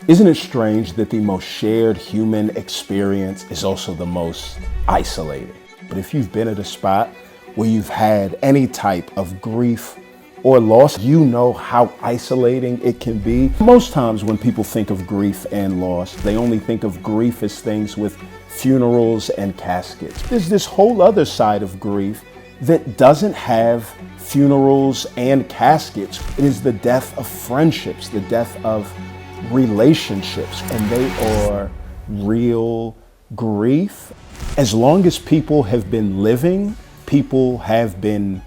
Isn't it strange that the most shared human experience is also the most isolating? But if you've been at a spot where you've had any type of grief or loss, you know how isolating it can be. Most times when people think of grief and loss, they only think of grief as things with funerals and caskets. There's this whole other side of grief that doesn't have funerals and caskets. It is the death of friendships, the death of relationships, and they are real grief. As long as people have been living, people have been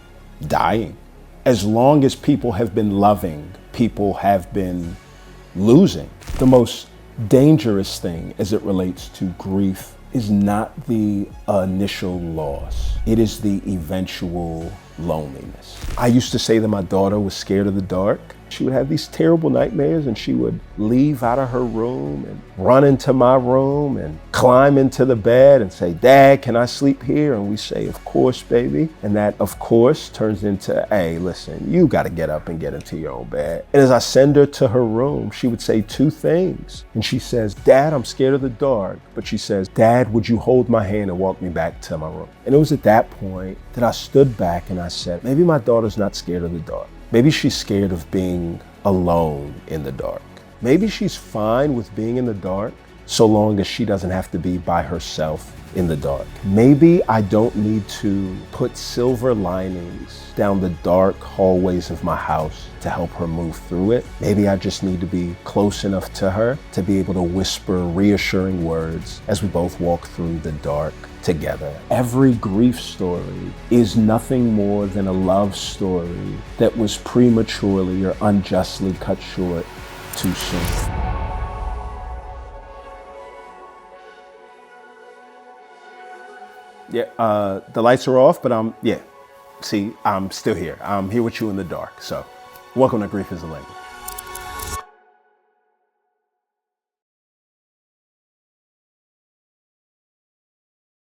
dying. As long as people have been loving, people have been losing. The most dangerous thing as it relates to grief is not the initial loss. It is the eventual loneliness. I used to say that my daughter was scared of the dark. She would have these terrible nightmares and she would leave out of her room and run into my room and climb into the bed and say, "Dad, can I sleep here?" And we say, "Of course, baby." And that "of course" turns into, "Hey, listen, you got to get up and get into your own bed." And as I send her to her room, she would say two things. And she says, "Dad, I'm scared of the dark." But she says, "Dad, would you hold my hand and walk me back to my room?" And it was at that point that I stood back and I said, maybe my daughter's not scared of the dark. Maybe she's scared of being alone in the dark. Maybe she's fine with being in the dark so long as she doesn't have to be by herself in the dark. Maybe I don't need to put silver linings down the dark hallways of my house to help her move through it. Maybe I just need to be close enough to her to be able to whisper reassuring words as we both walk through the dark together. Every grief story is nothing more than a love story that was prematurely or unjustly cut short too soon. Yeah, the lights are off, but I'm still here. I'm here with you in the dark. So welcome to Grief is a Language.